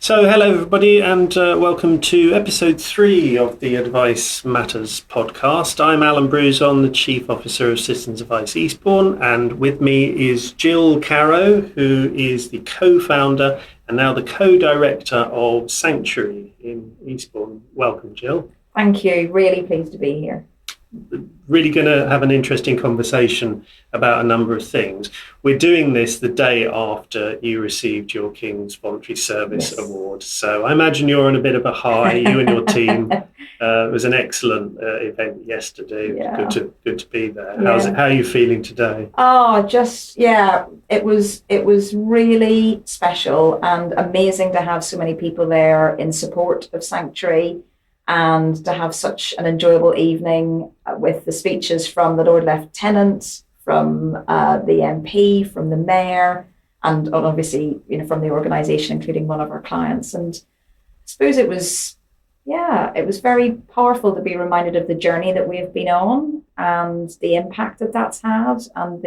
So, hello everybody, and welcome to episode 3 of the Advice Matters podcast. I'm Alan Bruzon, the Chief Officer of Citizens Advice Eastbourne, and with me is Gill Caroe, who is the co-founder and now the co-director of Sanctuary in Eastbourne. Welcome, Gill. Thank you. Really pleased to be here. Really going to have an interesting conversation about a number of things. We're doing this the day after you received your Kings Voluntary Service Award. So I imagine you're on a bit of a high, you and your team. It was an excellent event yesterday. It was good to be there. How are you feeling today? It was really special and amazing to have so many people there in support of Sanctuary, and to have such an enjoyable evening with the speeches from the Lord Lieutenant, from the MP, from the Mayor, and obviously from the organisation, including one of our clients. And I suppose it was very powerful to be reminded of the journey that we have been on and the impact that that's had and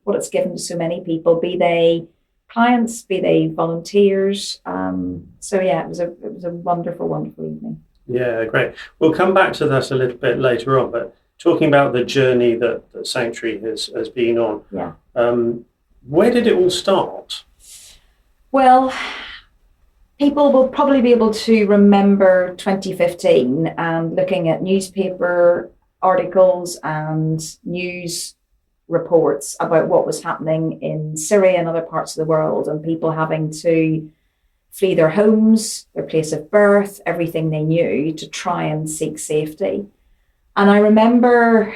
what it's given to so many people, be they clients, be they volunteers. It was a wonderful, wonderful evening. Yeah, great. We'll come back to that a little bit later on, but talking about the journey that Sanctuary has been on, where did it all start? Well, people will probably be able to remember 2015 and looking at newspaper articles and news reports about what was happening in Syria and other parts of the world, and people having to flee their homes, their place of birth, everything they knew to try and seek safety. And I remember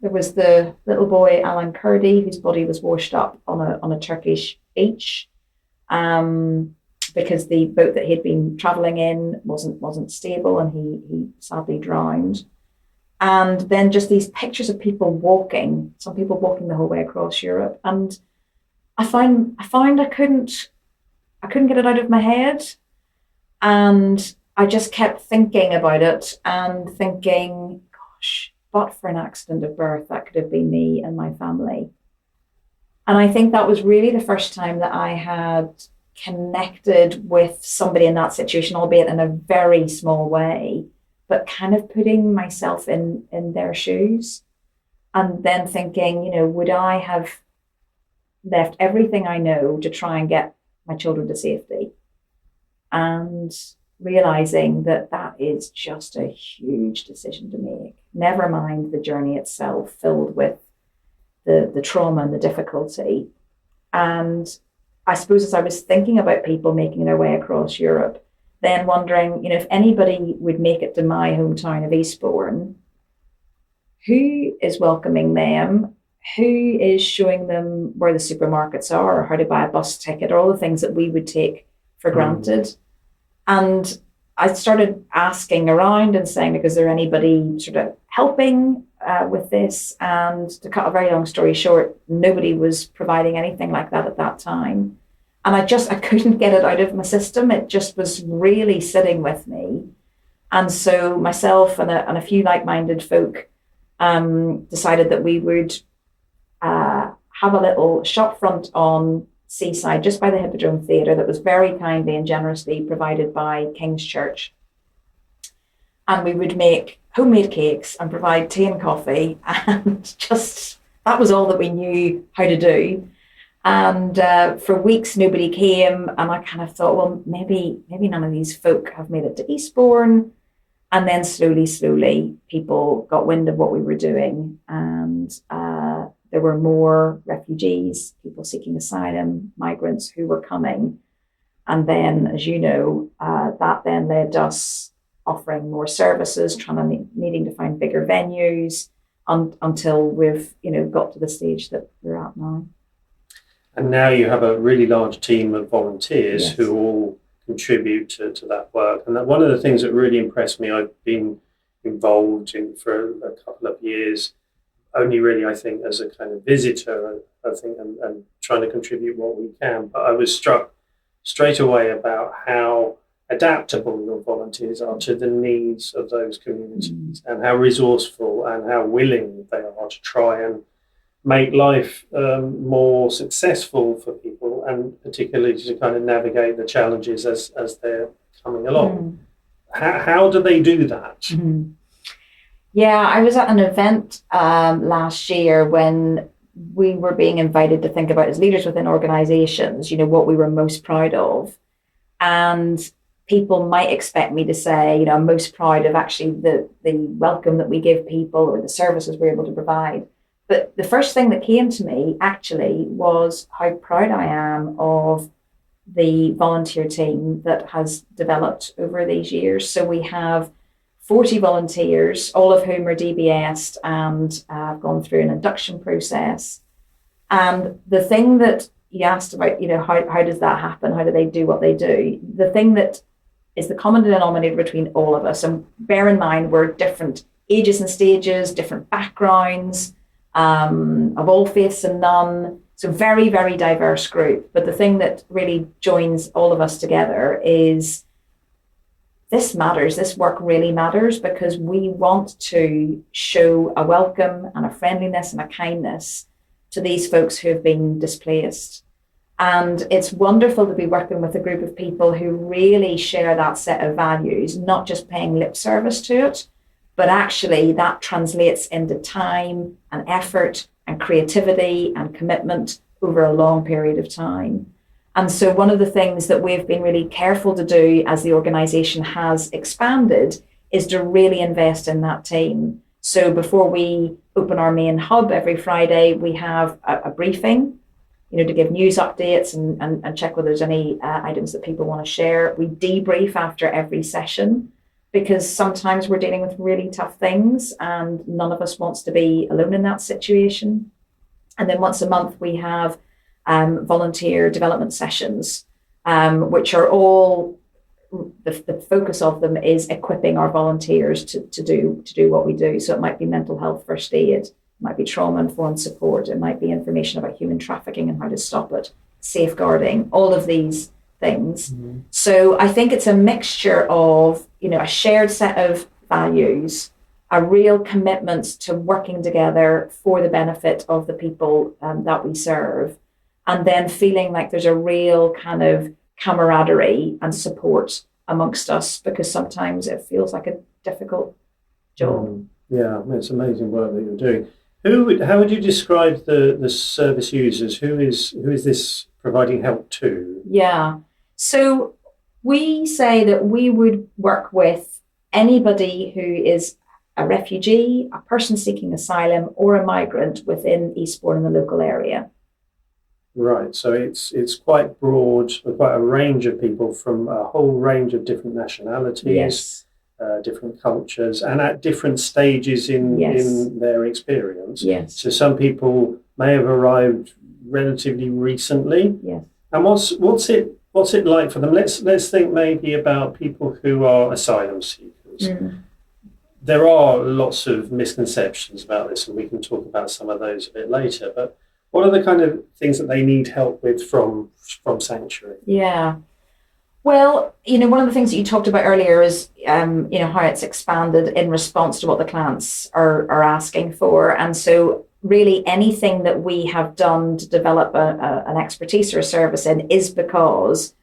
there was the little boy, Alan Kurdi, whose body was washed up on a Turkish beach because the boat that he'd been travelling in wasn't stable, and he sadly drowned. And then just these pictures of people walking, some people walking the whole way across Europe. And I found I couldn't get it out of my head. And I just kept thinking about it and thinking, gosh, but for an accident of birth, that could have been me and my family. And I think that was really the first time that I had connected with somebody in that situation, albeit in a very small way, but kind of putting myself in their shoes and then thinking, would I have left everything I know to try and get my children to safety, and realizing that is just a huge decision to make. Never mind the journey itself, filled with the trauma and the difficulty. And I suppose as I was thinking about people making their way across Europe, then wondering, if anybody would make it to my hometown of Eastbourne, who is welcoming them? Who is showing them where the supermarkets are, or how to buy a bus ticket, or all the things that we would take for granted? And I started asking around and saying, is there anybody sort of helping with this? And to cut a very long story short, nobody was providing anything like that at that time. And I couldn't get it out of my system. It just was really sitting with me. And so myself and a few like-minded folk decided that we would have a little shop front on Seaside, just by the Hippodrome Theatre, that was very kindly and generously provided by King's Church. And we would make homemade cakes and provide tea and coffee, and just that was all that we knew how to do. And for weeks nobody came, and I kind of thought, well, maybe none of these folk have made it to Eastbourne. And then slowly people got wind of what we were doing, and there were more refugees, people seeking asylum, migrants who were coming. And then, as you know, that then led us offering more services, needing to find bigger venues until we've, got to the stage that we're at now. And now you have a really large team of volunteers who all contribute to that work. And one of the things that really impressed me, I've been involved in for a couple of years, only really, I think, as a kind of visitor, I think, and trying to contribute what we can. But I was struck straight away about how adaptable your volunteers are to the needs of those communities, and how resourceful and how willing they are to try and make life more successful for people and particularly to kind of navigate the challenges as they're coming along. How do they do that? Mm-hmm. Yeah, I was at an event last year when we were being invited to think about, as leaders within organizations, what we were most proud of. And people might expect me to say, I'm most proud of actually the welcome that we give people or the services we're able to provide. But the first thing that came to me actually was how proud I am of the volunteer team that has developed over these years. So we have 40 volunteers, all of whom are DBS'd and have gone through an induction process. And the thing that you asked about, how does that happen? How do they do what they do? The thing that is the common denominator between all of us, and bear in mind, we're different ages and stages, different backgrounds, of all faiths and none. So very, very diverse group. But the thing that really joins all of us together is this matters. This work really matters because we want to show a welcome and a friendliness and a kindness to these folks who have been displaced. And it's wonderful to be working with a group of people who really share that set of values, not just paying lip service to it, but actually that translates into time and effort and creativity and commitment over a long period of time. And so one of the things that we've been really careful to do as the organisation has expanded is to really invest in that team. So before we open our main hub every Friday, we have a briefing, to give news updates and check whether there's any items that people want to share. We debrief after every session because sometimes we're dealing with really tough things and none of us wants to be alone in that situation. And then once a month we have volunteer development sessions, which are all, the focus of them is equipping our volunteers to do what we do. So it might be mental health first aid, it might be trauma-informed support, it might be information about human trafficking and how to stop it, safeguarding, all of these things. Mm-hmm. So I think it's a mixture of, a shared set of values, a real commitment to working together for the benefit of the people that we serve, and then feeling like there's a real kind of camaraderie and support amongst us because sometimes it feels like a difficult job. Yeah, it's amazing work that you're doing. How would you describe the service users? Who is this providing help to? Yeah, so we say that we would work with anybody who is a refugee, a person seeking asylum, or a migrant within Eastbourne and the local area. Right, so it's quite broad, quite a range of people from a whole range of different nationalities, yes. Different cultures, and at different stages in their experience. Yes. So some people may have arrived relatively recently. Yes. And what's it like for them? Let's think maybe about people who are asylum seekers. Mm. There are lots of misconceptions about this, and we can talk about some of those a bit later. But what are the kind of things that they need help with from Sanctuary? Yeah. Well, one of the things that you talked about earlier is, how it's expanded in response to what the clients are asking for. And so really anything that we have done to develop an expertise or a service in is because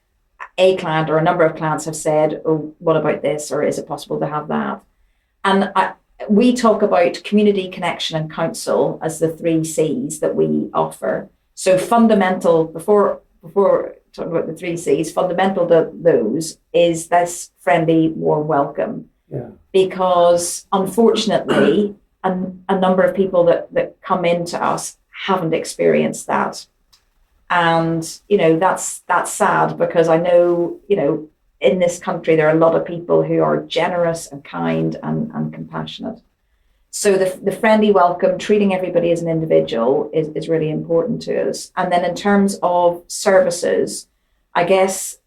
a client or a number of clients have said, oh, what about this? Or is it possible to have that? And we talk about community, connection and counsel as the 3 C's that we offer. So fundamental, before talking about the 3 C's, fundamental to those is this friendly, warm welcome. Yeah. Because unfortunately, a number of people that come into us haven't experienced that. And, that's sad because I know, in this country, there are a lot of people who are generous and kind and compassionate. So the friendly welcome, treating everybody as an individual is really important to us. And then in terms of services, I guess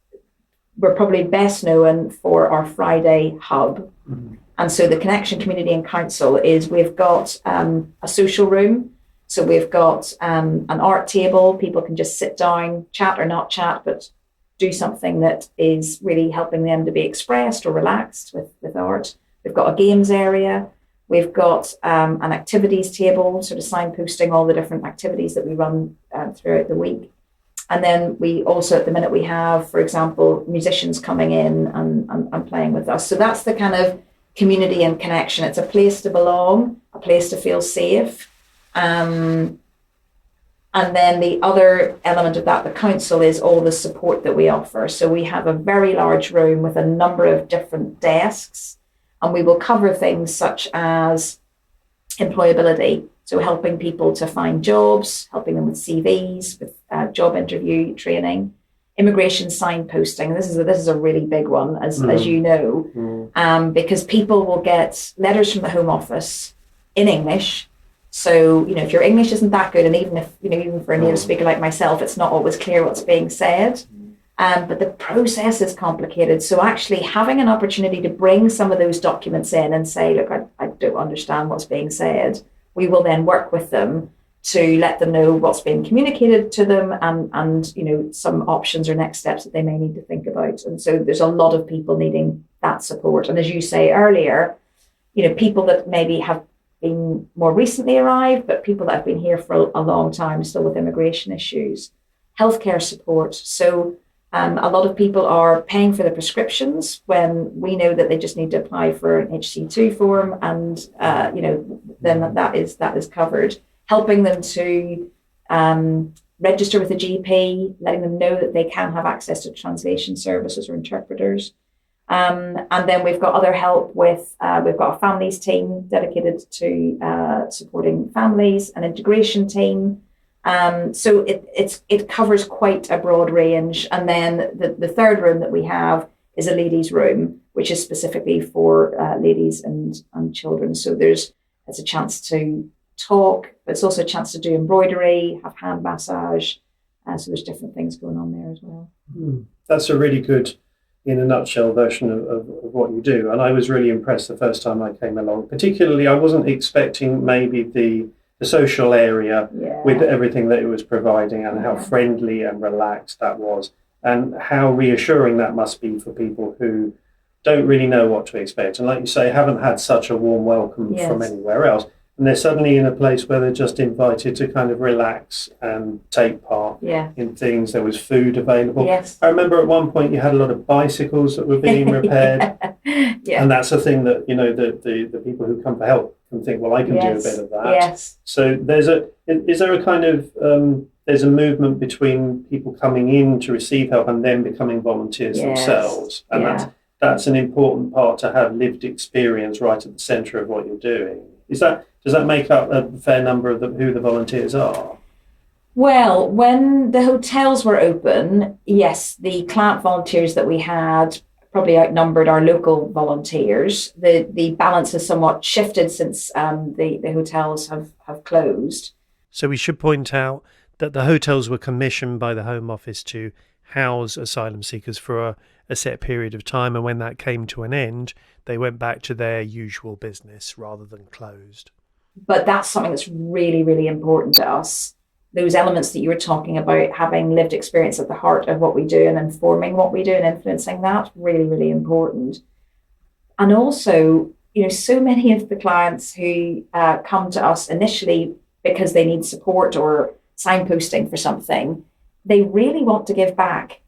we're probably best known for our Friday hub. Mm-hmm. And so the connection, community and council is we've got a social room. So we've got an art table. People can just sit down, chat or not chat, but do something that is really helping them to be expressed or relaxed with art. We've got a games area. We've got an activities table, sort of signposting all the different activities that we run throughout the week. And then we also, at the minute, we have, for example, musicians coming in and playing with us. So that's the kind of community and connection. It's a place to belong, a place to feel safe. And then the other element of that, the council, is all the support that we offer. So we have a very large room with a number of different desks, and we will cover things such as employability. So helping people to find jobs, helping them with CVs, with job interview training, immigration signposting. This is a really big one, as you know, because people will get letters from the Home Office in English. So, if your English isn't that good, and even if, even for a native speaker like myself, it's not always clear what's being said. But the process is complicated. So actually having an opportunity to bring some of those documents in and say, look, I don't understand what's being said. We will then work with them to let them know what's been communicated to them and some options or next steps that they may need to think about. And so there's a lot of people needing that support. And as you say earlier, people that maybe have been more recently arrived, but people that have been here for a long time still with immigration issues, healthcare support. So a lot of people are paying for the prescriptions when we know that they just need to apply for an HC2 form, and then that is covered. Helping them to register with a GP, letting them know that they can have access to translation services or interpreters. And then we've got other help with, we've got a families team dedicated to supporting families, an integration team. So it covers quite a broad range. And then the third room that we have is a ladies' room, which is specifically for ladies and children. So it's a chance to talk, but it's also a chance to do embroidery, have hand massage. So there's different things going on there as well. That's a really good, in a nutshell, version of what you do. And I was really impressed the first time I came along. Particularly, I wasn't expecting maybe the social area with everything that it was providing, and how friendly and relaxed that was, and how reassuring that must be for people who don't really know what to expect. And like you say, haven't had such a warm welcome from anywhere else. And they're suddenly in a place where they're just invited to kind of relax and take part in things. There was food available. Yes. I remember at one point you had a lot of bicycles that were being repaired. And that's a thing that, the people who come for help can think, well, I can do a bit of that. Yes. So is there a kind of, there's a movement between people coming in to receive help and then becoming volunteers themselves. And that's an important part, to have lived experience right at the centre of what you're doing. Does that make up a fair number of who the volunteers are? Well, when the hotels were open, yes, the client volunteers that we had probably outnumbered our local volunteers. The balance has somewhat shifted since the hotels have closed. So we should point out that the hotels were commissioned by the Home Office to house asylum seekers for a set period of time, and when that came to an end, they went back to their usual business rather than closed. But that's something that's really, really important to us. Those elements that you were talking about, having lived experience at the heart of what we do and informing what we do and influencing that, really, really important. And also, so many of the clients who come to us initially because they need support or signposting for something, they really want to give back.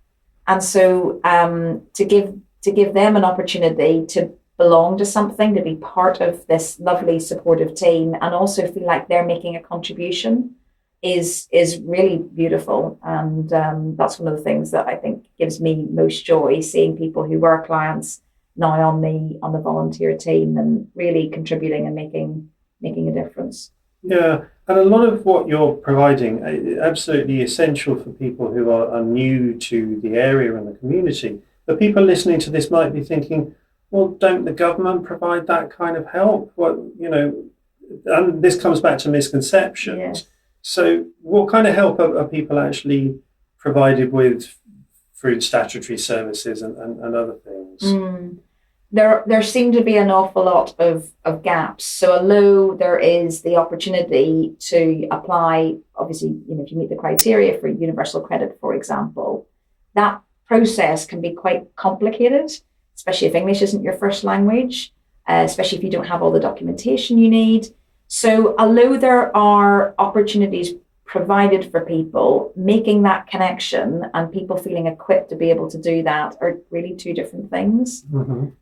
And so to give them an opportunity to belong to something, to be part of this lovely supportive team, and also feel like they're making a contribution is really beautiful. And that's one of the things that I think gives me most joy, seeing people who were clients now on the volunteer team and really contributing and making a difference. Yeah, and a lot of what you're providing is absolutely essential for people who are new to the area and the community. But people listening to this might be thinking, well, don't the government provide that kind of help? And this comes back to misconceptions. Yes. So what kind of help are people actually provided with through statutory services and other things? There seem to be an awful lot of gaps. So although there is the opportunity to apply, obviously, if you meet the criteria for universal credit, for example, that process can be quite complicated, especially if English isn't your first language, especially if you don't have all the documentation you need. So although there are opportunities provided for people, making that connection and people feeling equipped to be able to do that are really two different things.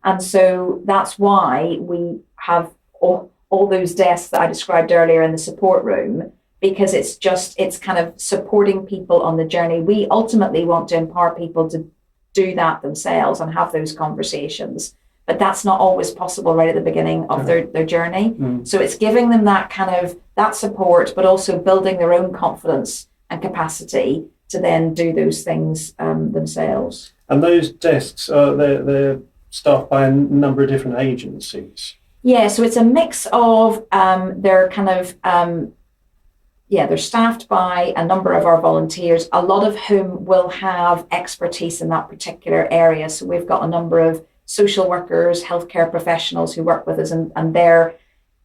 And so that's why we have all those desks that I described earlier in the support room, because it's kind of supporting people on the journey. We ultimately want to empower people to do that themselves and have those conversations. But that's not always possible right at the beginning of their journey. So it's giving them that kind of that support, but also building their own confidence and capacity to then do those things themselves. And those desks, they're staffed by a number of different agencies. Yeah, so it's a mix of they're kind of they're staffed by a number of our volunteers, a lot of whom will have expertise in that particular area. So we've got a number of social workers, healthcare professionals who work with us, and they're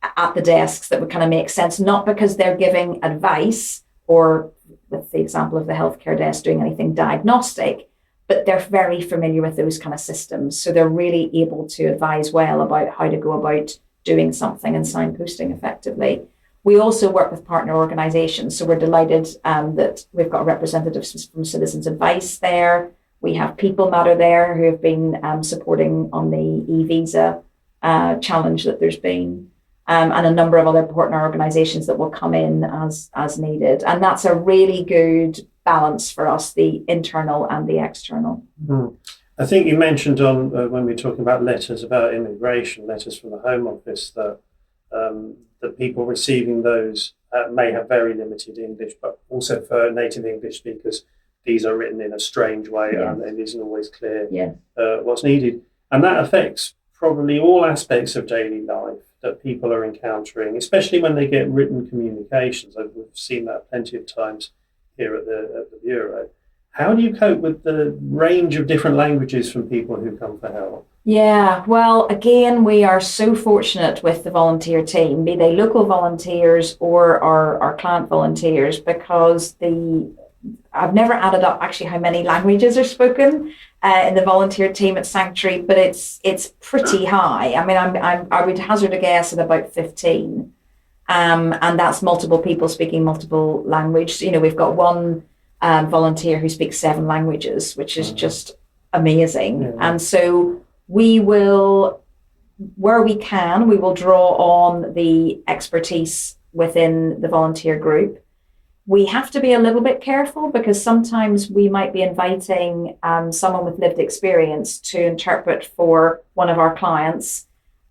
at the desks that would kind of make sense, not because they're giving advice or, with the example of the healthcare desk, doing anything diagnostic, but they're very familiar with those kind of systems. So they're really able to advise well about how to go about doing something and signposting effectively. We also work with partner organisations. So we're delighted that we've got representatives from Citizens Advice there. We have People Matter there who have been supporting on the e-visa challenge that there's been, and a number of other partner organisations that will come in as needed. And that's a really good balance for us, the internal and the external. I think you mentioned on when we were talking about letters about immigration, letters from the Home Office, that the people receiving those may have very limited English, but also for native English speakers, these are written in a strange way and it isn't always clear what's needed. And that affects probably all aspects of daily life that people are encountering, especially when they get written communications. We've seen that plenty of times here at the Bureau. How do you cope with the range of different languages from people who come for help? Yeah, well, again, we are so fortunate with the volunteer team, be they local volunteers or our client volunteers, because I've never added up actually how many languages are spoken in the volunteer team at Sanctuary, but it's pretty high. I mean, I would hazard a guess at about 15, and that's multiple people speaking multiple languages. You know, we've got one volunteer who speaks 7 languages, which is just amazing. And so we will, where we can, we will draw on the expertise within the volunteer group. We have to be a little bit careful because sometimes we might be inviting someone with lived experience to interpret for one of our clients,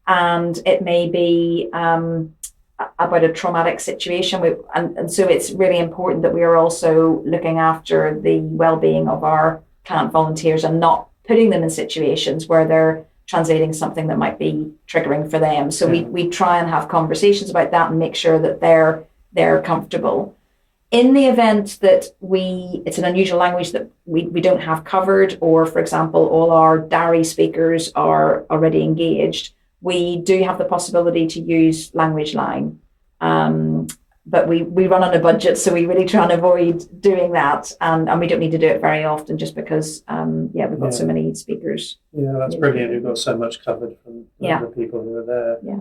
and it may be about a traumatic situation. And so it's really important that we are also looking after the well-being of our client volunteers and not putting them in situations where they're translating something that might be triggering for them. So we try and have conversations about that and make sure that they're comfortable. In the event that it's an unusual language that we don't have covered, or for example, all our Dari speakers are already engaged, we do have the possibility to use Language Line. But we run on a budget, so we really try and avoid doing that. And we don't need to do it very often just because, we've got so many speakers. Yeah, that's brilliant. You've got so much covered from the people who are there. Yeah.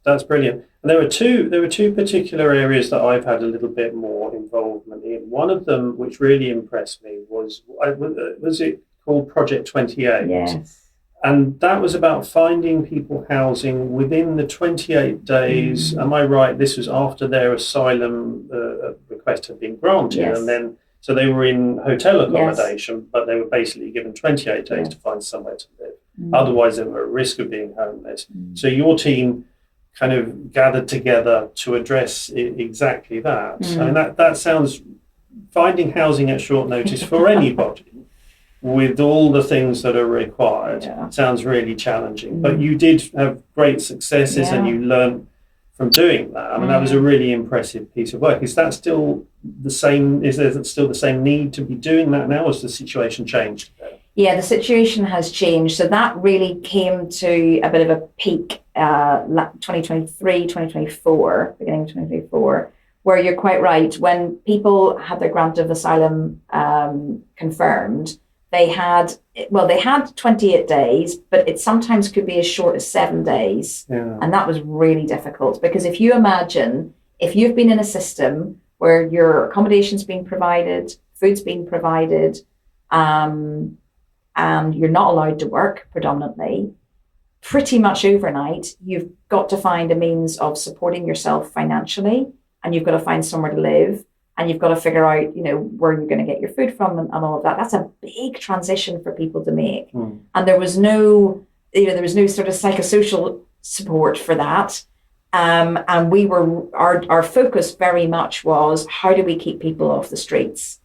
That's brilliant. And there were two particular areas that I've had a little bit more involvement in. One of them, which really impressed me, was it called Project 28? Yes. And that was about finding people housing within the 28 days. Am I right? This was after their asylum request had been granted, and then so they were in hotel accommodation, but they were basically given 28 days to find somewhere to live. Otherwise, they were at risk of being homeless. So your team kind of gathered together to address exactly that. I mean, that sounds, finding housing at short notice for anybody with all the things that are required sounds really challenging. But you did have great successes and you learned from doing that. I mean, that was a really impressive piece of work. Is that still the same? Is there still the same need to be doing that now, or has the situation changed? Yeah, the situation has changed. So that really came to a bit of a peak 2023, 2024, beginning of 2024, where you're quite right. When people had their grant of asylum confirmed, they had 28 days, but it sometimes could be as short as 7 days. And that was really difficult, because if you imagine, if you've been in a system where your accommodation's being provided, food's being provided, and you're not allowed to work predominantly, pretty much overnight, you've got to find a means of supporting yourself financially, and you've got to find somewhere to live, and you've got to figure out, where you're going to get your food from and all of that. That's a big transition for people to make. And there was no sort of psychosocial support for that. And our focus very much was, how do we keep people off the streets?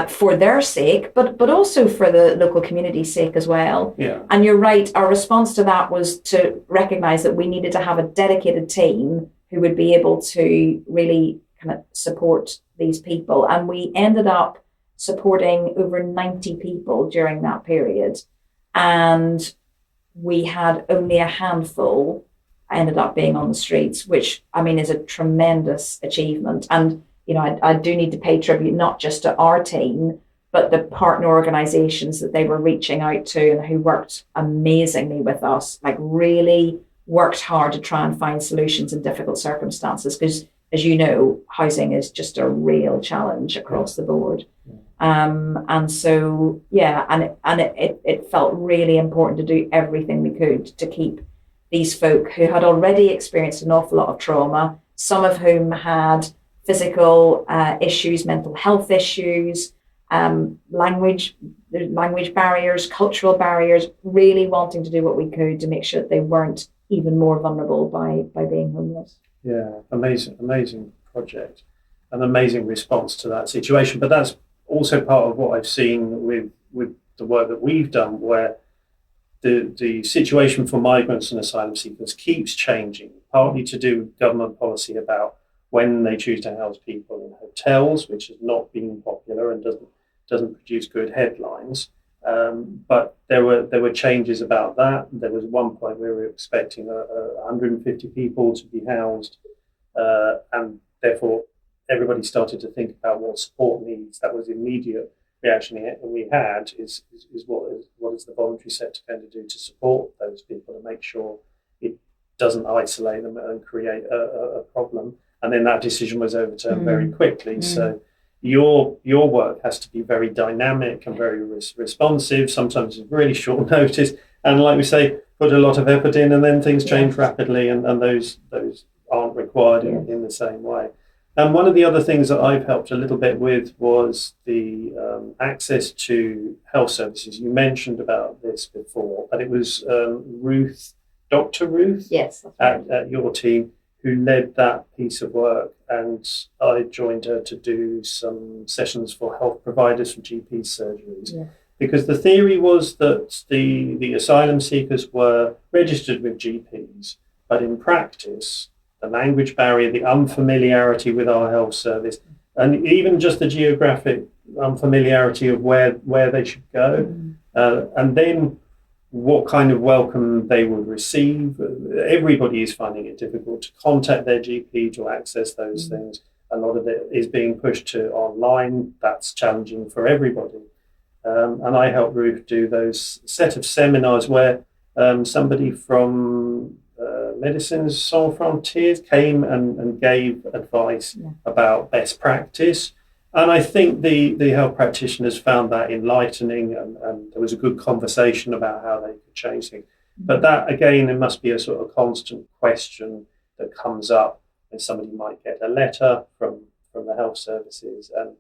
For their sake, but also for the local community's sake as well. And you're right, our response to that was to recognise that we needed to have a dedicated team who would be able to really kind of support these people. And we ended up supporting over 90 people during that period. And we had only a handful ended up being on the streets, which, I mean, is a tremendous achievement. And I do need to pay tribute not just to our team, but the partner organisations that they were reaching out to and who worked amazingly with us, like really worked hard to try and find solutions in difficult circumstances. Because, as you know, housing is just a real challenge across the board. And so, it felt really important to do everything we could to keep these folk who had already experienced an awful lot of trauma, some of whom had physical issues, mental health issues, language barriers, cultural barriers, really wanting to do what we could to make sure that they weren't even more vulnerable by being homeless. Yeah, amazing project, an amazing response to that situation. But that's also part of what I've seen with the work that we've done, where the situation for migrants and asylum seekers keeps changing, partly to do with government policy about when they choose to house people in hotels, which has not been popular and doesn't produce good headlines. But there were changes about that. There was one point where we were expecting 150 people to be housed, and therefore everybody started to think about what support needs. That was the immediate reaction we had is what is the voluntary sector going to do to support those people and make sure it doesn't isolate them and create a problem. And then that decision was overturned very quickly. So your work has to be very dynamic and very responsive. Sometimes it's really short notice. And like we say, put a lot of effort in, and then things change rapidly, and those aren't required in the same way. And one of the other things that I've helped a little bit with was the access to health services. You mentioned about this before, but it was Dr. Ruth yes, at your team who led that piece of work, and I joined her to do some sessions for health providers for GP surgeries. Because the theory was that the asylum seekers were registered with GPs, but in practice, the language barrier, the unfamiliarity with our health service, and even just the geographic unfamiliarity of where they should go, and then what kind of welcome they would receive. Everybody is finding it difficult to contact their GP to access those things. A lot of it is being pushed to online. That's challenging for everybody. And I helped Ruth do those set of seminars where somebody from Médecins Sans Frontières came and gave advice about best practice. And I think the health practitioners found that enlightening, and there was a good conversation about how they could change things. But that, again, there must be a sort of constant question that comes up, and somebody might get a letter from the health services. And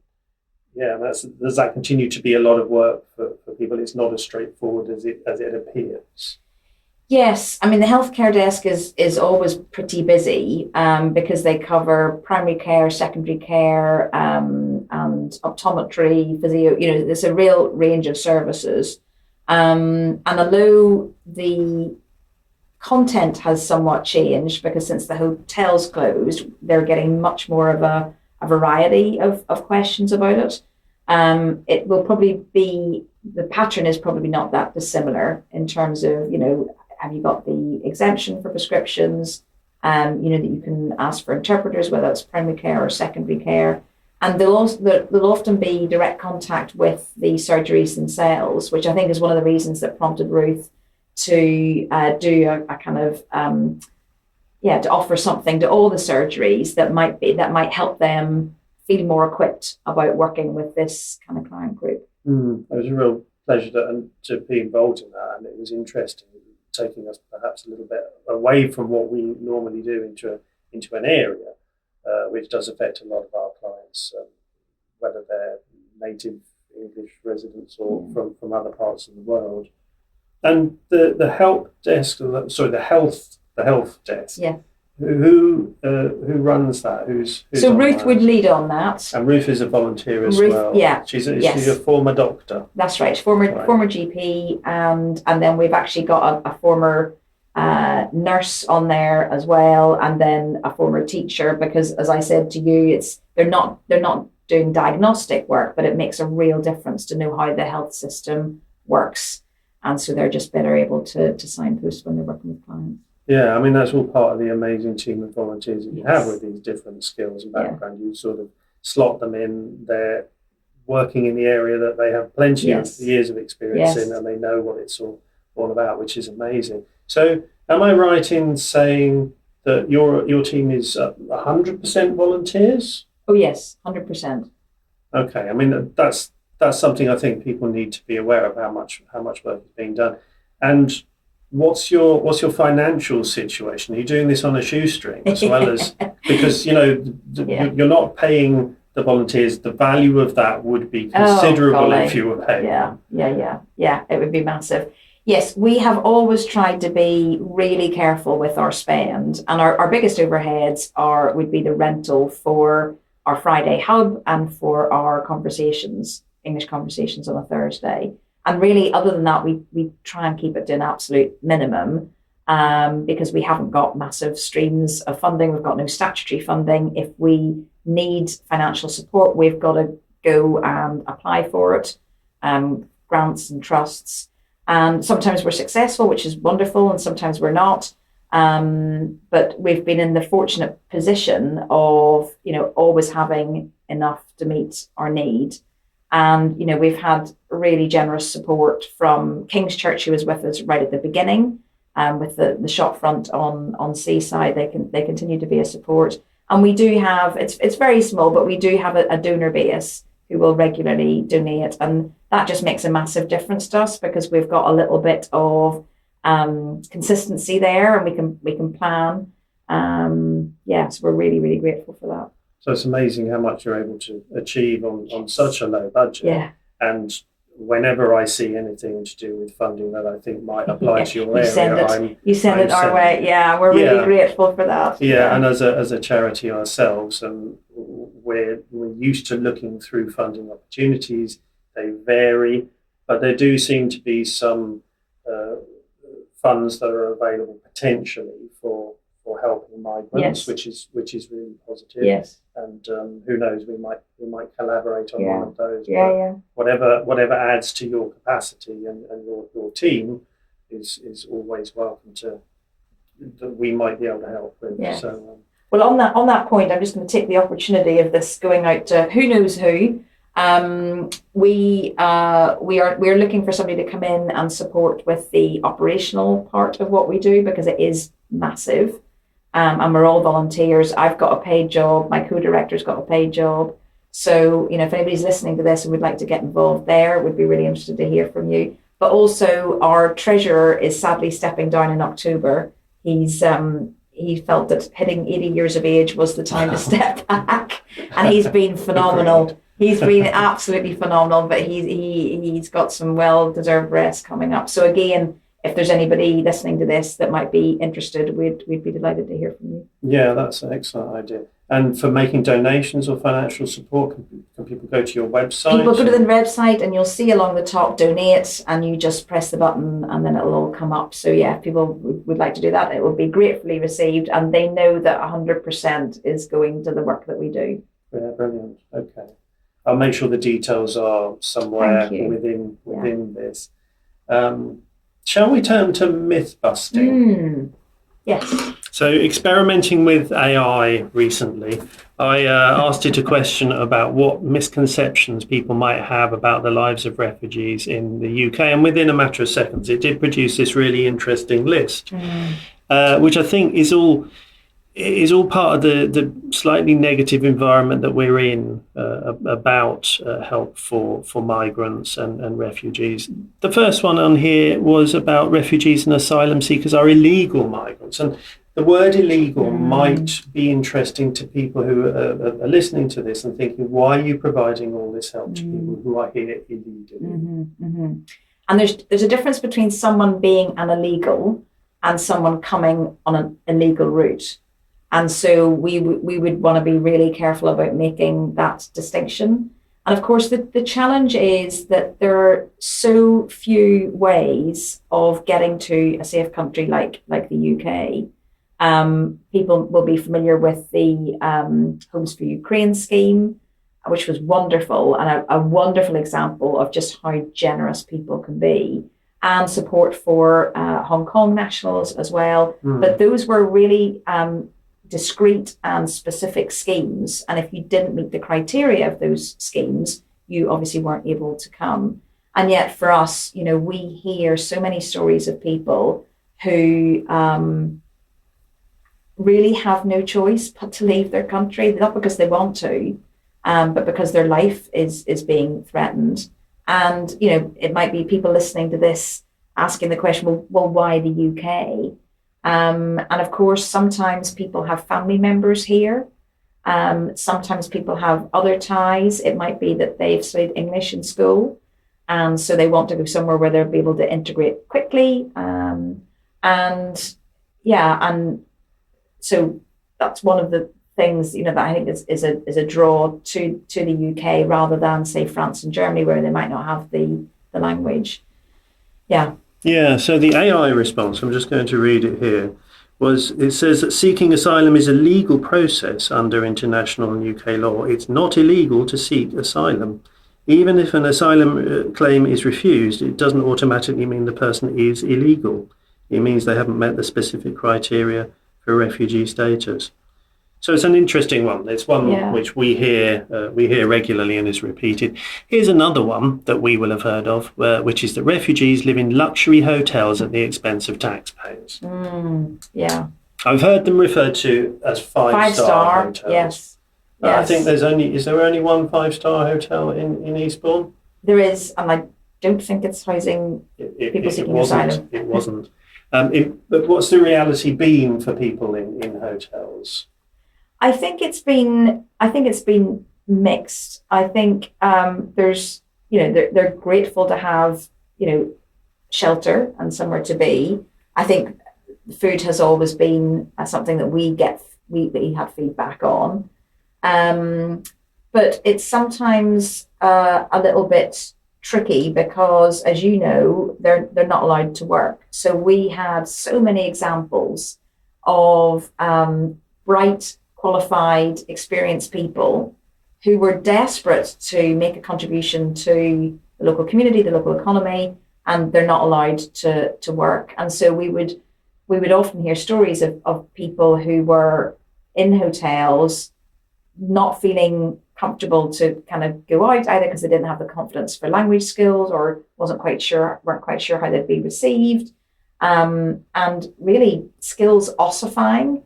does that continue to be a lot of work for people? It's not as straightforward as it appears. Yes, I mean, the healthcare desk is always pretty busy because they cover primary care, secondary care, and optometry, physio. There's a real range of services. And although the content has somewhat changed, because since the hotels closed, they're getting much more of a variety of questions about it. It will probably be, the pattern is probably not that dissimilar in terms of, have you got the exemption for prescriptions, that you can ask for interpreters, whether it's primary care or secondary care. And there'll often be direct contact with the surgeries themselves, which I think is one of the reasons that prompted Ruth to do a kind of, to offer something to all the surgeries that might help them feel more equipped about working with this kind of client group. It was a real pleasure to be involved in that, and it was interesting, taking us perhaps a little bit away from what we normally do into an area which does affect a lot of our clients, whether they're native English residents or from other parts of the world. And the help desk, sorry, the health desk. Yeah. Who runs that? Who's so on Ruth that? would lead on that. And Ruth is a volunteer as Ruth, well. yeah. She's a former doctor. That's right. Former GP, and then we've actually got a former nurse on there as well, and then a former teacher. Because as I said to you, they're not doing diagnostic work, but it makes a real difference to know how the health system works, and so they're just better able to signpost when they're working with clients. Yeah, I mean, that's all part of the amazing team of volunteers that you have with these different skills and background. You sort of slot them in. They're working in the area that they have plenty of years of experience in, and they know what it's all about, which is amazing. So am I right in saying that your team is 100% volunteers? Oh, yes, 100%. Okay, I mean, that's something I think people need to be aware of, how much work is being done. And what's your financial situation? Are you doing this on a shoestring as well as, because you're not paying the volunteers, the value of that would be considerable if you were paying. Yeah, it would be massive. Yes, we have always tried to be really careful with our spend, and our biggest overheads would be the rental for our Friday hub and for our English conversations on a Thursday. And really, other than that, we try and keep it to an absolute minimum, because we haven't got massive streams of funding. We've got no statutory funding. If we need financial support, we've got to go and apply for it, grants and trusts. And sometimes we're successful, which is wonderful, and sometimes we're not. But we've been in the fortunate position of, always having enough to meet our need. And, we've had really generous support from King's Church, who was with us right at the beginning, with the shop front on Seaside. They continue to be a support. And we do have, it's very small, but we do have a donor base who will regularly donate. And that just makes a massive difference to us, because we've got a little bit of consistency there, and we can plan. So we're really, really grateful for that. So it's amazing how much you're able to achieve on such a low budget. Yeah. And whenever I see anything to do with funding that I think might apply to your area, you send it our way. Yeah, we're really grateful for that. Yeah, and as a charity ourselves, and we're used to looking through funding opportunities. They vary, but there do seem to be some funds that are available potentially for helping migrants, which is really positive. Yes. And who knows, we might collaborate on one of those. Whatever adds to your capacity and your team is always welcome that we might be able to help with. Yeah. So well, on that point, I'm just going to take the opportunity of this going out to who knows who. We're looking for somebody to come in and support with the operational part of what we do, because it is massive. And we're all volunteers. I've got a paid job. My co-director's got a paid job. So, if anybody's listening to this and would like to get involved there, we'd be really interested to hear from you. But also, our treasurer is sadly stepping down in October. He felt that hitting 80 years of age was the time to step back, and he's been phenomenal. He's been absolutely phenomenal, but he's got some well-deserved rest coming up. So again, if there's anybody listening to this that might be interested, we'd be delighted to hear from you. Yeah, that's an excellent idea. And for making donations or financial support, can people go to your website? People go to the website, and you'll see along the top donate, and you just press the button and then it'll all come up. So yeah, if people would like to do that, it will be gratefully received, and they know that 100% is going to the work that we do. Yeah, brilliant. Okay. I'll make sure the details are somewhere within this. Shall we turn to myth busting? Yes. So, experimenting with AI recently, I asked it a question about what misconceptions people might have about the lives of refugees in the UK, and within a matter of seconds, it did produce this really interesting list, which I think is all is all part of the slightly negative environment that we're in about help for migrants and refugees. The first one on here was about refugees and asylum seekers are illegal migrants. And the word illegal might be interesting to people who are listening to this and thinking, why are you providing all this help to people who are here illegally? And there's a difference between someone being an illegal and someone coming on an illegal route. And so we would want to be really careful about making that distinction. And of course, the challenge is that there are so few ways of getting to a safe country like the UK. People will be familiar with the Homes for Ukraine scheme, which was wonderful and a wonderful example of just how generous people can be, and support for Hong Kong nationals as well. But those were really discrete and specific schemes. And if you didn't meet the criteria of those schemes, you obviously weren't able to come. And yet for us, we hear so many stories of people who really have no choice but to leave their country, not because they want to, but because their life is being threatened. And, it might be people listening to this asking the question, well, why the UK? And of course, sometimes people have family members here. Sometimes people have other ties. It might be that they've studied English in school, and so they want to go somewhere where they'll be able to integrate quickly. And so that's one of the things that I think is a draw to the UK rather than, say, France and Germany, where they might not have the language. Yeah, so the AI response, I'm just going to read it here, it says that seeking asylum is a legal process under international and UK law. It's not illegal to seek asylum. Even if an asylum claim is refused, it doesn't automatically mean the person is illegal. It means they haven't met the specific criteria for refugee status. So it's an interesting one. It's one which we hear regularly and is repeated. Here's another one that we will have heard of, which is that refugees live in luxury hotels at the expense of taxpayers. Yeah. I've heard them referred to as five-star hotels. Yes. I think is there only one 5-star hotel in Eastbourne? There is, and I don't think it's housing people seeking asylum. It wasn't. But what's the reality been for people in hotels? I think it's been mixed. I think there's they're grateful to have shelter and somewhere to be. I think food has always been something that we had feedback on, but it's sometimes a little bit tricky because, as you know, they're not allowed to work. So we had so many examples of bright, qualified, experienced people who were desperate to make a contribution to the local community, the local economy, and they're not allowed to work. And so we would often hear stories of people who were in hotels not feeling comfortable to kind of go out, either because they didn't have the confidence for language skills or weren't quite sure how they'd be received, and really skills ossifying.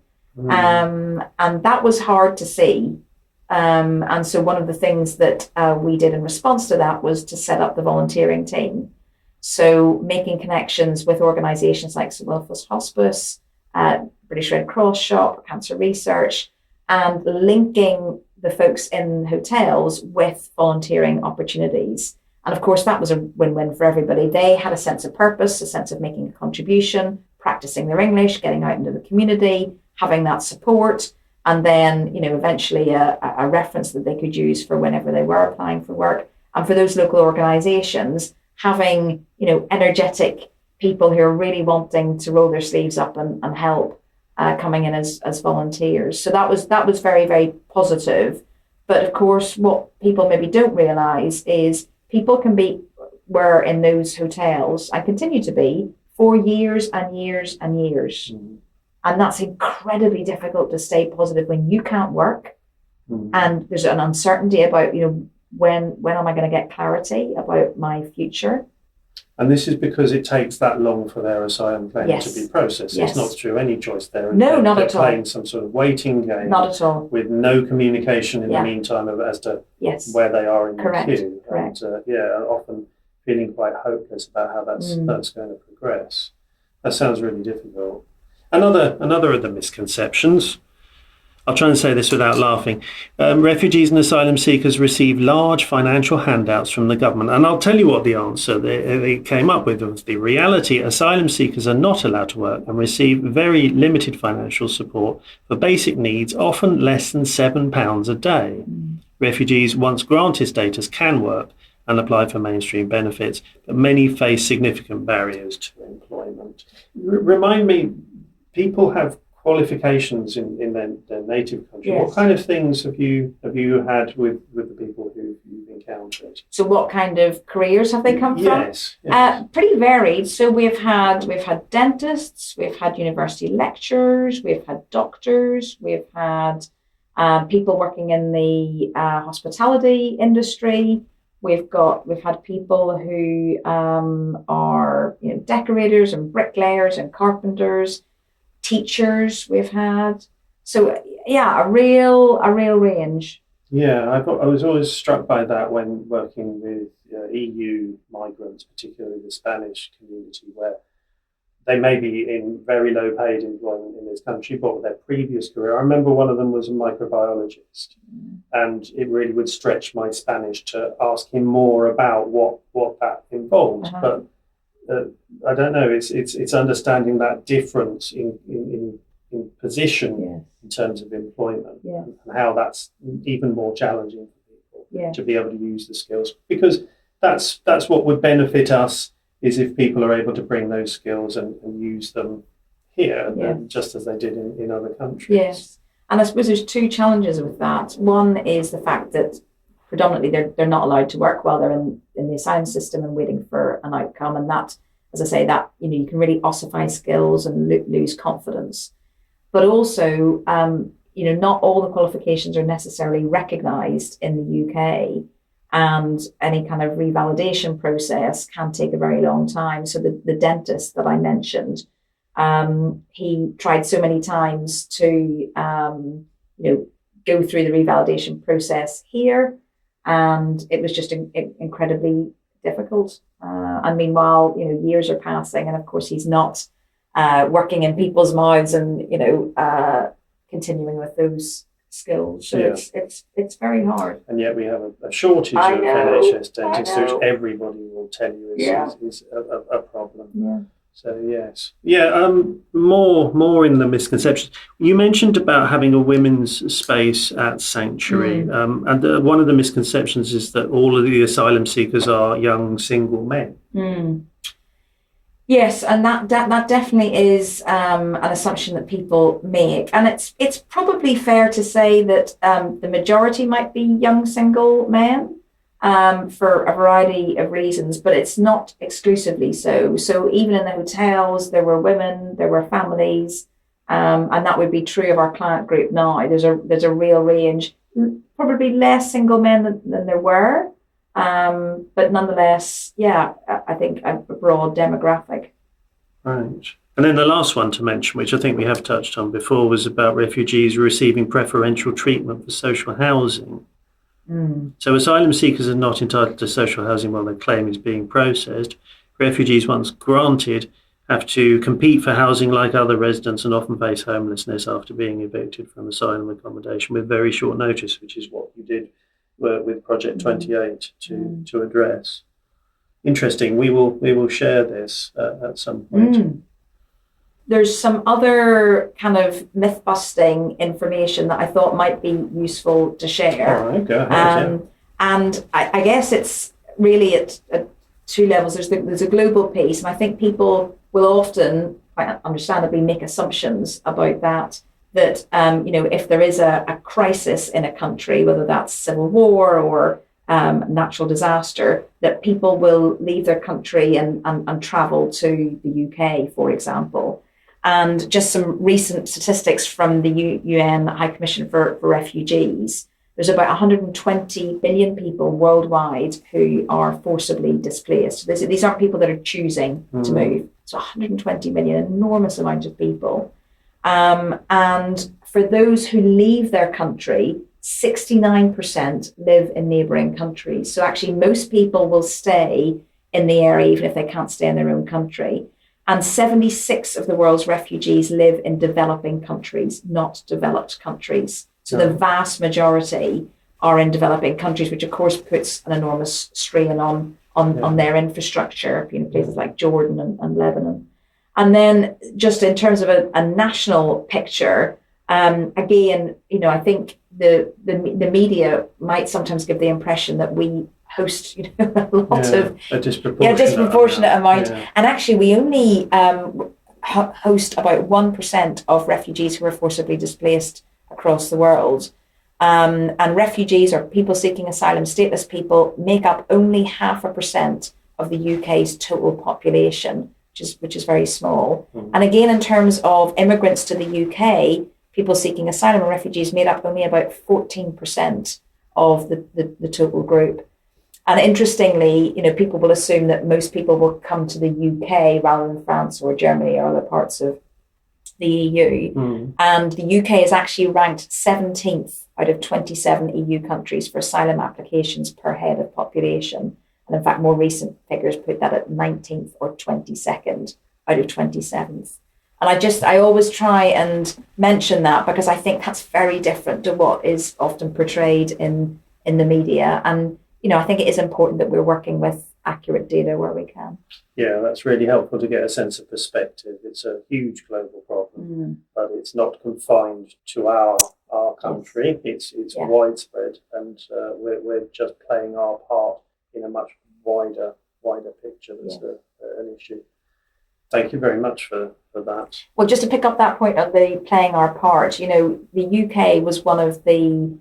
And that was hard to see. And so one of the things that we did in response to that was to set up the volunteering team. So making connections with organisations like St Wilfrid's Hospice, British Red Cross Shop, Cancer Research, and linking the folks in hotels with volunteering opportunities. And of course, that was a win-win for everybody. They had a sense of purpose, a sense of making a contribution, practicing their English, getting out into the community, having that support, and then, eventually a reference that they could use for whenever they were applying for work. And for those local organisations, having, energetic people who are really wanting to roll their sleeves up and help coming in as volunteers. So that was very, very positive. But of course, what people maybe don't realise is people were in those hotels and continue to be for years and years and years. And that's incredibly difficult to stay positive when you can't work. And there's an uncertainty about, when am I going to get clarity about my future? And this is because it takes that long for their asylum claim Yes. to be processed. Yes. It's not through any choice there. No, not at all. They're playing some sort of waiting game. Not at all. With no communication in Yeah. the meantime as to Yes. where they are in Correct. the queue. Correct. And often feeling quite hopeless about how that's going to progress. That sounds really difficult. Another of the misconceptions, I'll try and say this without laughing. Refugees and asylum seekers receive large financial handouts from the government. And I'll tell you what the answer they came up with was the reality. Asylum seekers are not allowed to work and receive very limited financial support for basic needs, often less than £7 a day. Refugees, once granted status, can work and apply for mainstream benefits, but many face significant barriers to employment. Remind me, people have qualifications in their native country. Yes. What kind of things have you had with the people who you've encountered? So what kind of careers have they come from? Yes. Pretty varied. So we've had dentists, we've had university lecturers, we've had doctors, we've had people working in the hospitality industry. We've had people who are decorators and bricklayers and carpenters. Teachers we've had, so yeah, a real range. Yeah, I was always struck by that when working with EU migrants, particularly the Spanish community, where they may be in very low paid employment in this country, but with their previous career. I remember one of them was a microbiologist, and it really would stretch my Spanish to ask him more about what that involved. But I don't know. It's understanding that difference in position in terms of employment, and how that's even more challenging for people to be able to use the skills, because that's what would benefit us, is if people are able to bring those skills and use them here, just as they did in other countries. Yes, and I suppose there's two challenges with that. One is the fact that predominantly they're not allowed to work while they're in the asylum system and waiting for an outcome, and that, as I say, that you can really ossify skills and lose confidence. But also, not all the qualifications are necessarily recognised in the UK, and any kind of revalidation process can take a very long time. So the dentist that I mentioned, he tried so many times to go through the revalidation process here, and it was just incredibly difficult. And meanwhile, years are passing, and of course he's not working in people's mouths and continuing with those skills. So it's very hard. And yet we have a shortage of NHS dentists, which everybody will tell you is a problem. Yeah. So yes, more in the misconceptions. You mentioned about having a women's space at Sanctuary, and one of the misconceptions is that all of the asylum seekers are young single men. Yes, and that definitely is an assumption that people make, and it's probably fair to say that the majority might be young single men. For a variety of reasons, but it's not exclusively so. So even in the hotels, there were women, there were families, and that would be true of our client group now. There's a real range, probably less single men than there were, but nonetheless, I think a broad demographic. Right. And then the last one to mention, which I think we have touched on before, was about refugees receiving preferential treatment for social housing. So asylum seekers are not entitled to social housing while their claim is being processed. Refugees, once granted, have to compete for housing like other residents and often face homelessness after being evicted from asylum accommodation with very short notice, which is what you did with Project 28 to address. Interesting. We will share this at some point. There's some other kind of myth-busting information that I thought might be useful to share. All right, go ahead. And I guess it's really at two levels. There's a global piece, and I think people will often, quite understandably, make assumptions about that if there is a crisis in a country, whether that's civil war or natural disaster, that people will leave their country and travel to the UK, for example. And just some recent statistics from the UN High Commission for Refugees. there's about 120 billion people worldwide who are forcibly displaced. So these aren't people that are choosing to move. So 120 million, enormous amount of people. And for those who leave their country, 69% live in neighbouring countries. So actually most people will stay in the area even if they can't stay in their own country. And 76 of the world's refugees live in developing countries, not developed countries. So the vast majority are in developing countries, which of course puts an enormous strain on their infrastructure, places like Jordan and Lebanon. And then just in terms of a national picture, again, I think the media might sometimes give the impression that we host a lot of a disproportionate amount. And actually we only host about 1% of refugees who are forcibly displaced across the world. And refugees or people seeking asylum, stateless people, make up only 0.5% of the UK's total population, which is very small. And again, in terms of immigrants to the UK, people seeking asylum and refugees made up only about 14% of the total group. And interestingly, people will assume that most people will come to the UK rather than France or Germany or other parts of the EU. And the UK is actually ranked 17th out of 27 EU countries for asylum applications per head of population. And in fact, more recent figures put that at 19th or 22nd out of 27th. And I always try and mention that because I think that's very different to what is often portrayed in the media. And I think it is important that we're working with accurate data where we can. Yeah, that's really helpful to get a sense of perspective. It's a huge global problem, but it's not confined to our country. It's widespread, and we're just playing our part in a much wider picture that's an issue. Thank you very much for that. Well, just to pick up that point of the playing our part, the UK was one of the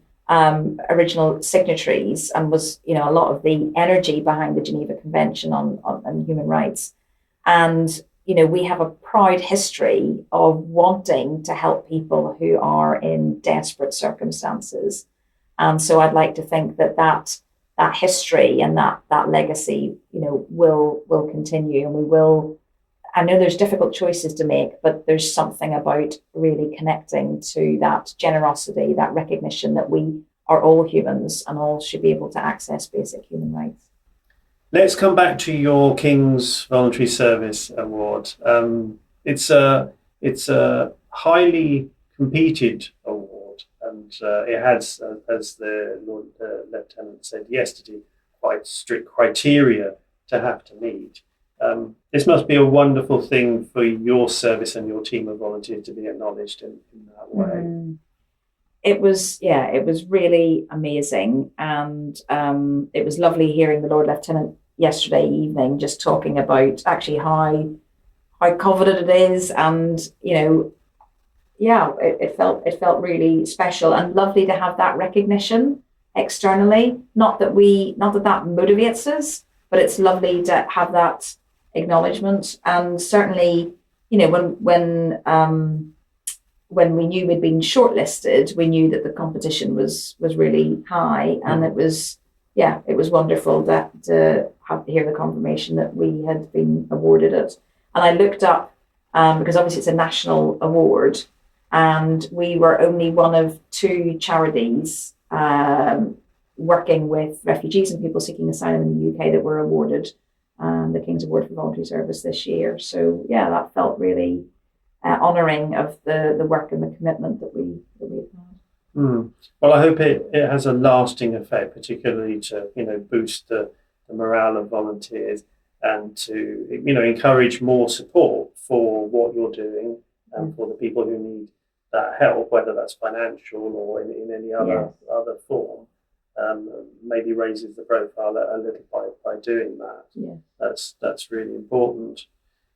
original signatories and was, a lot of the energy behind the Geneva Convention on Human Rights. And, we have a proud history of wanting to help people who are in desperate circumstances. And so I'd like to think that history and that legacy, will continue, and we will. I know there's difficult choices to make, but there's something about really connecting to that generosity, that recognition that we are all humans and all should be able to access basic human rights. Let's come back to your Kings Voluntary Service Award. It's a highly competed award, and it has, as the Lord Lieutenant said yesterday, quite strict criteria to have to meet. This must be a wonderful thing for your service and your team of volunteers to be acknowledged in that way. It was really amazing, and it was lovely hearing the Lord Lieutenant yesterday evening just talking about actually how coveted it is, and it felt really special and lovely to have that recognition externally. Not that that motivates us, but it's lovely to have that acknowledgement. And certainly, when we knew we'd been shortlisted, we knew that the competition was really high, and it was wonderful to hear the confirmation that we had been awarded it. And I looked up because obviously it's a national award, and we were only one of 2 charities working with refugees and people seeking asylum in the UK that were awarded the King's Award for Voluntary Service this year. So that felt really honouring of the work and the commitment that we've had. Well, I hope it has a lasting effect, particularly to boost the morale of volunteers and to encourage more support for what you're doing and for the people who need that help, whether that's financial or in any other form. Maybe raises the profile a little by doing that. That's really important.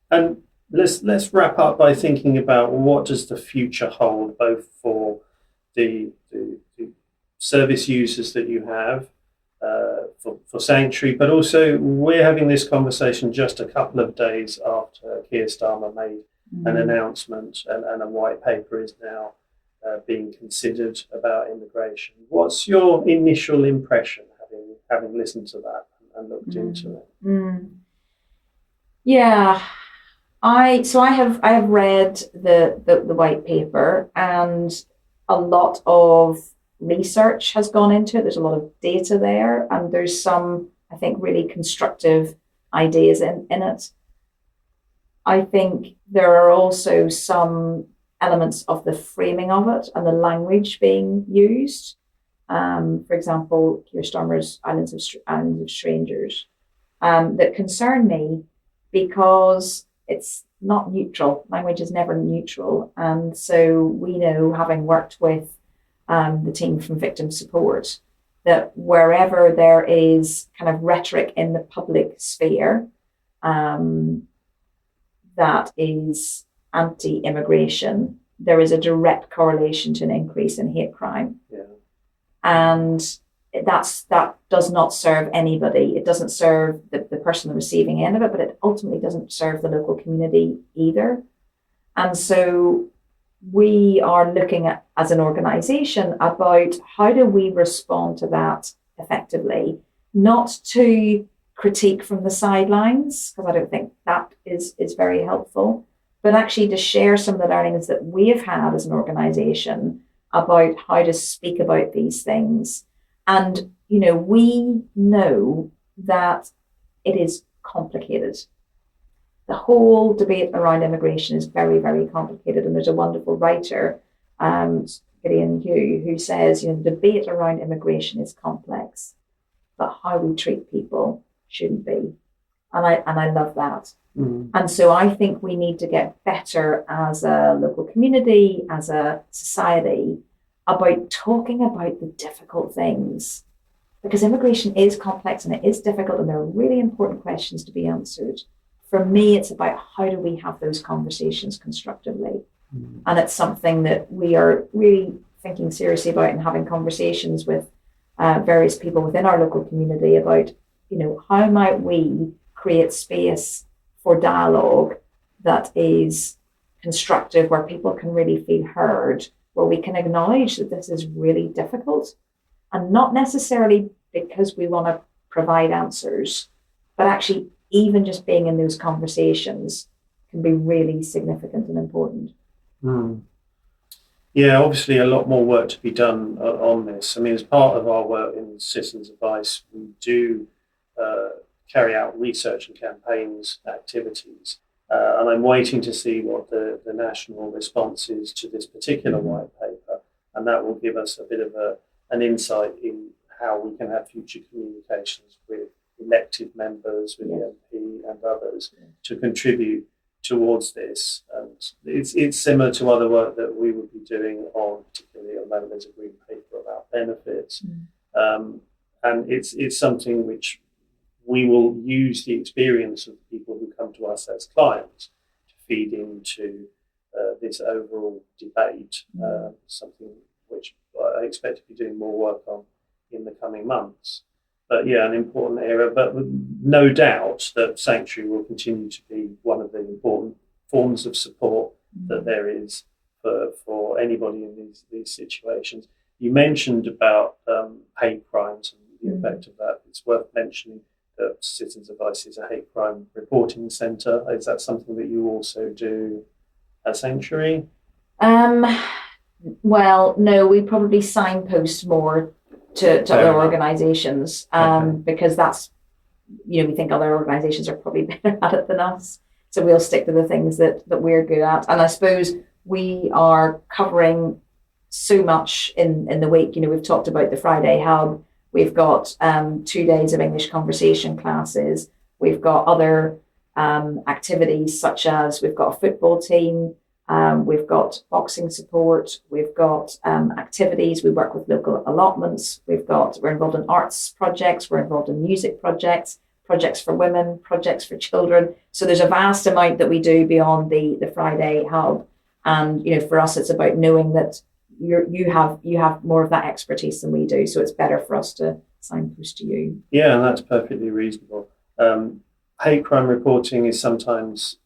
And let's wrap up by thinking about what does the future hold, both for the service users that you have for Sanctuary, but also we're having this conversation just a couple of days after Keir Starmer made an announcement, and a white paper is now being considered about immigration. What's your initial impression, having listened to that and looked into it? Yeah, I have read the white paper, and a lot of research has gone into it. There's a lot of data there, and there's some, I think, really constructive ideas in it. I think there are also some elements of the framing of it and the language being used. For example, Keir Starmer's Islands of Strangers, that concern me because it's not neutral. Language is never neutral. And so we know, having worked with the team from victim support, that wherever there is kind of rhetoric in the public sphere that is anti-immigration, there is a direct correlation to an increase in hate crime. Yeah. And that does not serve anybody. It doesn't serve the person receiving end of it, but it ultimately doesn't serve the local community either. And so we are looking at, as an organisation, about how do we respond to that effectively, not to critique from the sidelines, because I don't think that is very helpful, but actually to share some of the learnings that we have had as an organisation about how to speak about these things. And, we know that it is complicated. The whole debate around immigration is very, very complicated. And there's a wonderful writer, Gideon Hugh, who says, the debate around immigration is complex, but how we treat people shouldn't be. And I love that. And so I think we need to get better as a local community, as a society, about talking about the difficult things, because immigration is complex and it is difficult, and there are really important questions to be answered. For me, it's about how do we have those conversations constructively. And it's something that we are really thinking seriously about and having conversations with various people within our local community about, how might we create space for dialogue that is constructive, where people can really feel heard, where we can acknowledge that this is really difficult, and not necessarily because we want to provide answers, but actually even just being in those conversations can be really significant and important. Yeah, obviously a lot more work to be done on this. I mean, as part of our work in Citizens Advice, we do carry out research and campaigns activities. And I'm waiting to see what the national response is to this particular white paper. And that will give us a bit of an insight in how we can have future communications with elected members, with the MP and others to contribute towards this. And it's similar to other work that we would be doing on, particularly on moment there's a green paper about benefits. And it's something which we will use the experience of the people who come to us as clients to feed into this overall debate, something which I expect to be doing more work on in the coming months. But yeah, an important area, but no doubt that Sanctuary will continue to be one of the important forms of support that there is for anybody in these situations. You mentioned about hate crimes and the effect of that. It's worth mentioning that Citizens Advice is a hate crime reporting centre. Is that something that you also do at Sanctuary? Well, no, we probably signpost more to other organisations because that's, we think other organisations are probably better at it than us. So we'll stick to the things that we're good at. And I suppose we are covering so much in the week. We've talked about the Friday Hub. We've got 2 days of English conversation classes. We've got other activities, such as we've got a football team. We've got boxing support. We've got activities. We work with local allotments. We're involved in arts projects. We're involved in music projects for women, projects for children. So there's a vast amount that we do beyond the Friday Hub. And for us, it's about knowing that you have more of that expertise than we do. So it's better for us to signpost to you. Yeah, and that's perfectly reasonable. Hate crime reporting is sometimes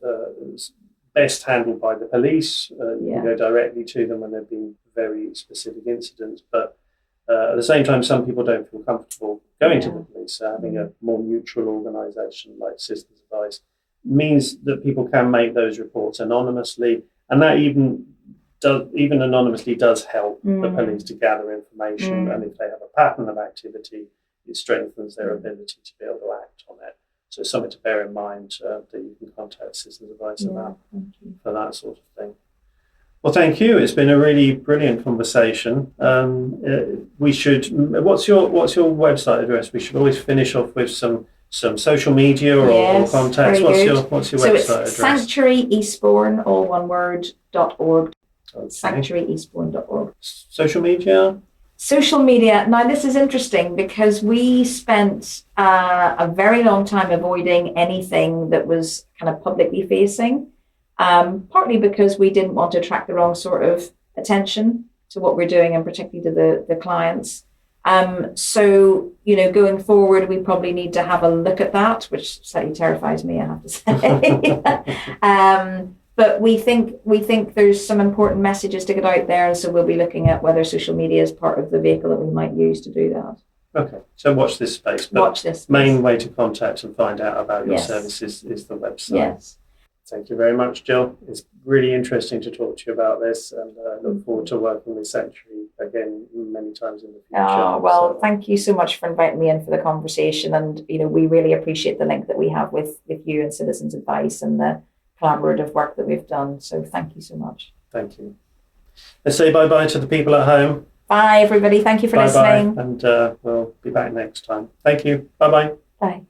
best handled by the police. You Yeah. can go directly to them when there have been very specific incidents. But at the same time, some people don't feel comfortable going to the police. So having a more neutral organisation like Citizens Advice means that people can make those reports anonymously, and that even anonymously does help the police to gather information. And if they have a pattern of activity, it strengthens their ability to be able to act on it. So it's something to bear in mind that you can contact Citizens Advice about for that sort of thing. Well, thank you. It's been a really brilliant conversation. We should. What's your website address? We should always finish off with some social media or contacts. What's your website address? It's Sanctuary Eastbourne, all one word, .org. Okay. sanctuaryeastbourne.org. Social media? Social media. Now, this is interesting because we spent a very long time avoiding anything that was kind of publicly facing, partly because we didn't want to attract the wrong sort of attention to what we're doing, and particularly to the clients. So, going forward, we probably need to have a look at that, which slightly terrifies me, I have to say. But we think there's some important messages to get out there, and so we'll be looking at whether social media is part of the vehicle that we might use to do that. Okay, so watch this space. But watch this space. Main way to contact and find out about your services is the website. Yes. Thank you very much, Gill. It's really interesting to talk to you about this, and I look forward to working with Sanctuary again many times in the future. Oh, well, thank you so much for inviting me in for the conversation, and we really appreciate the link that we have with you and Citizens Advice and the collaborative work that we've done. So thank you so much. Thank you. Let's say bye-bye to the people at home. Bye, everybody. Thank you for listening. And we'll be back next time. Thank you. Bye-bye. Bye.